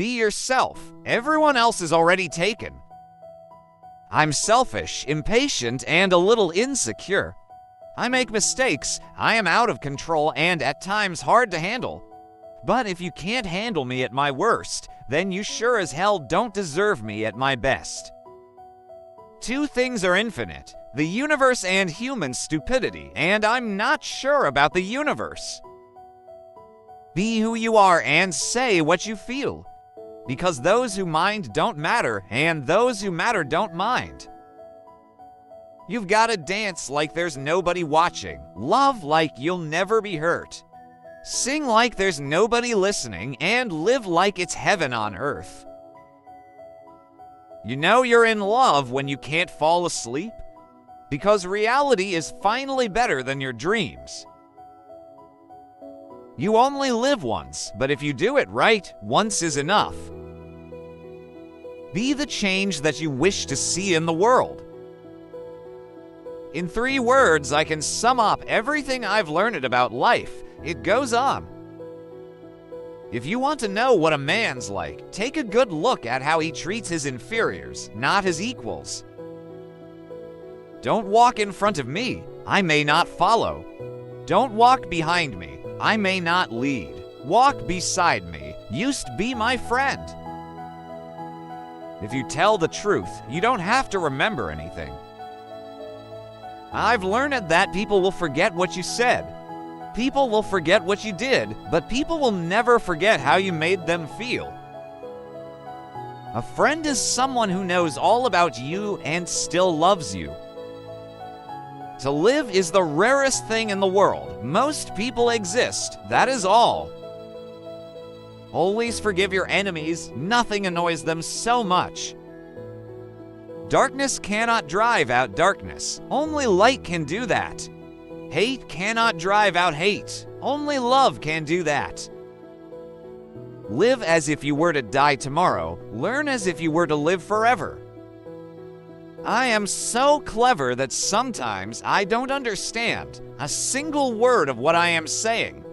Be yourself. Everyone else is already taken. I'm selfish, impatient, and a little insecure. I make mistakes, I am out of control and at times hard to handle. But if you can't handle me at my worst, then you sure as hell don't deserve me at my best. Two things are infinite, the universe and human stupidity, and I'm not sure about the universe. Be who you are and say what you feel, because those who mind don't matter, and those who matter don't mind. You've got to dance like there's nobody watching, love like you'll never be hurt, sing like there's nobody listening, and live like it's heaven on earth. You know you're in love when you can't fall asleep, because reality is finally better than your dreams. You only live once, but if you do it right, once is enough. Be the change that you wish to see in the world. In 3 words, I can sum up everything I've learned about life. It goes on. If you want to know what a man's like, take a good look at how he treats his inferiors, not his equals. Don't walk in front of me, I may not follow. Don't walk behind me, I may not lead. Walk beside me, used to be my friend. If you tell the truth, you don't have to remember anything. I've learned that people will forget what you said. People will forget what you did, but people will never forget how you made them feel. A friend is someone who knows all about you and still loves you. To live is the rarest thing in the world. Most people exist, that is all. Always forgive your enemies, nothing annoys them so much. Darkness cannot drive out darkness, only light can do that. Hate cannot drive out hate, only love can do that. Live as if you were to die tomorrow, learn as if you were to live forever. I am so clever that sometimes I don't understand a single word of what I am saying.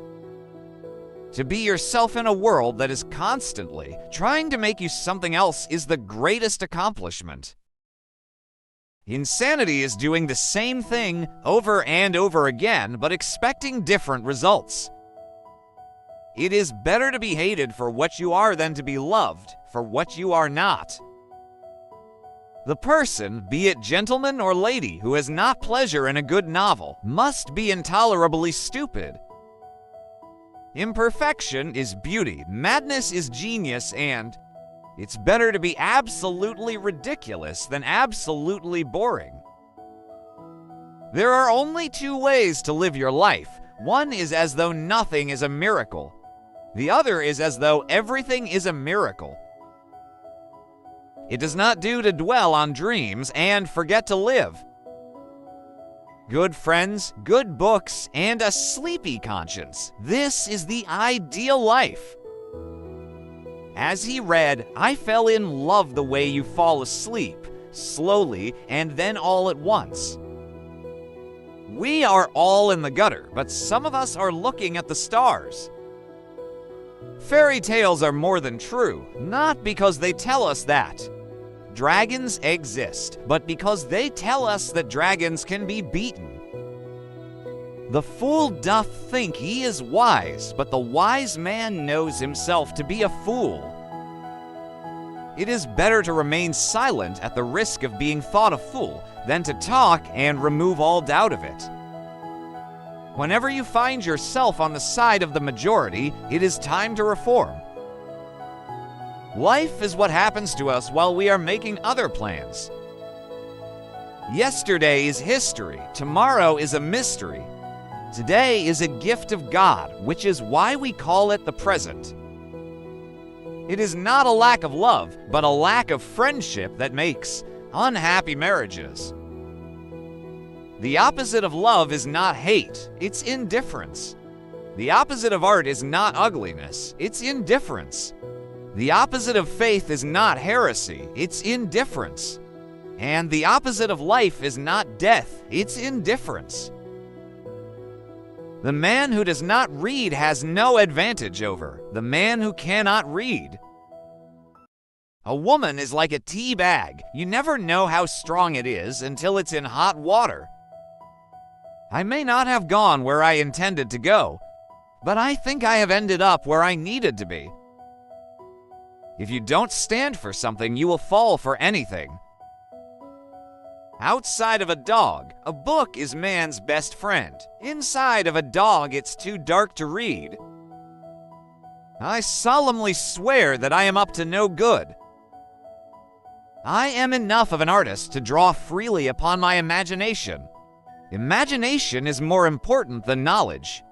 To be yourself in a world that is constantly trying to make you something else is the greatest accomplishment. Insanity is doing the same thing over and over again, but expecting different results. It is better to be hated for what you are than to be loved for what you are not. The person, be it gentleman or lady, who has not pleasure in a good novel, must be intolerably stupid. Imperfection is beauty, madness is genius, and it's better to be absolutely ridiculous than absolutely boring. There are only 2 ways to live your life. One is as though nothing is a miracle. The other is as though everything is a miracle. It does not do to dwell on dreams and forget to live. Good friends, good books, and a sleepy conscience. This is the ideal life. As he read, I fell in love the way you fall asleep, slowly and then all at once. We are all in the gutter, but some of us are looking at the stars. Fairy tales are more than true, not because they tell us that dragons exist, but because they tell us that dragons can be beaten. The fool doth think he is wise, but the wise man knows himself to be a fool. It is better to remain silent at the risk of being thought a fool than to talk and remove all doubt of it. Whenever you find yourself on the side of the majority, it is time to reform. Life is what happens to us while we are making other plans. Yesterday is history, tomorrow is a mystery. Today is a gift of God, which is why we call it the present. It is not a lack of love, but a lack of friendship that makes unhappy marriages. The opposite of love is not hate, it's indifference. The opposite of art is not ugliness, it's indifference. The opposite of faith is not heresy, it's indifference. And the opposite of life is not death, it's indifference. The man who does not read has no advantage over the man who cannot read. A woman is like a tea bag. You never know how strong it is until it's in hot water. I may not have gone where I intended to go, but I think I have ended up where I needed to be. If you don't stand for something, you will fall for anything. Outside of a dog, a book is man's best friend. Inside of a dog, it's too dark to read. I solemnly swear that I am up to no good. I am enough of an artist to draw freely upon my imagination. Imagination is more important than knowledge.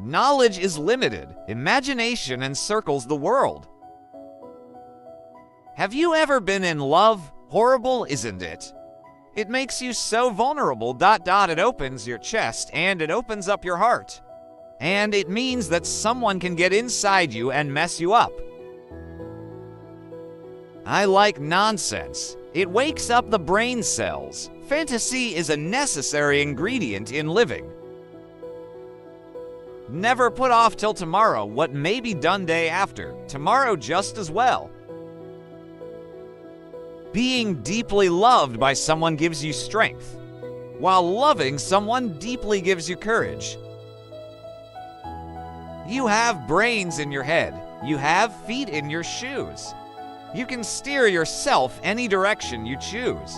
Knowledge is limited. Imagination encircles the world. Have you ever been in love? Horrible, isn't it? It makes you so vulnerable, ... It opens your chest and it opens up your heart. And it means that someone can get inside you and mess you up. I like nonsense. It wakes up the brain cells. Fantasy is a necessary ingredient in living. Never put off till tomorrow what may be done day after. Tomorrow just as well. Being deeply loved by someone gives you strength, while loving someone deeply gives you courage. You have brains in your head. You have feet in your shoes. You can steer yourself any direction you choose.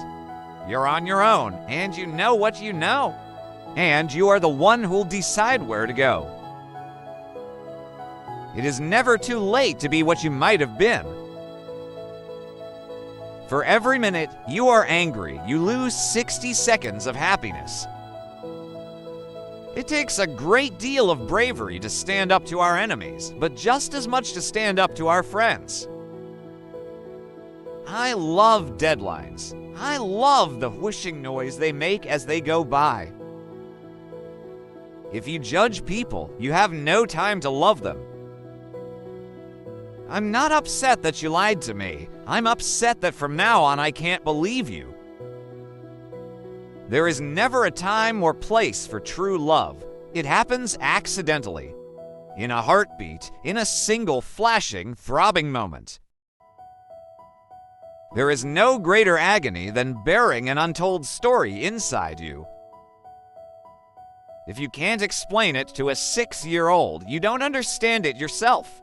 You're on your own, and you know what you know. And you are the one who'll decide where to go. It is never too late to be what you might have been. For every minute you are angry, you lose 60 seconds of happiness. It takes a great deal of bravery to stand up to our enemies, but just as much to stand up to our friends. I love deadlines. I love the whooshing noise they make as they go by. If you judge people, you have no time to love them. I'm not upset that you lied to me. I'm upset that from now on I can't believe you. There is never a time or place for true love. It happens accidentally, in a heartbeat, in a single flashing, throbbing moment. There is no greater agony than bearing an untold story inside you. If you can't explain it to a 6-year-old, you don't understand it yourself.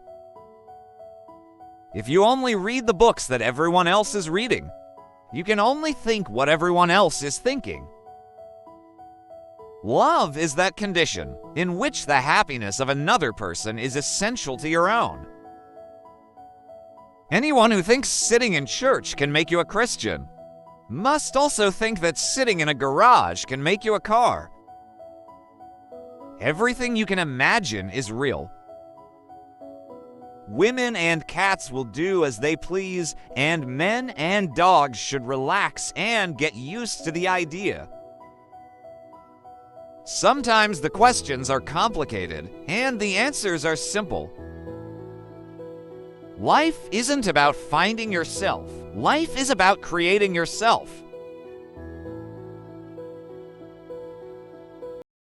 If you only read the books that everyone else is reading, you can only think what everyone else is thinking. Love is that condition in which the happiness of another person is essential to your own. Anyone who thinks sitting in church can make you a Christian must also think that sitting in a garage can make you a car. Everything you can imagine is real. Women and cats will do as they please, and men and dogs should relax and get used to the idea. Sometimes the questions are complicated, and the answers are simple. Life isn't about finding yourself. Life is about creating yourself.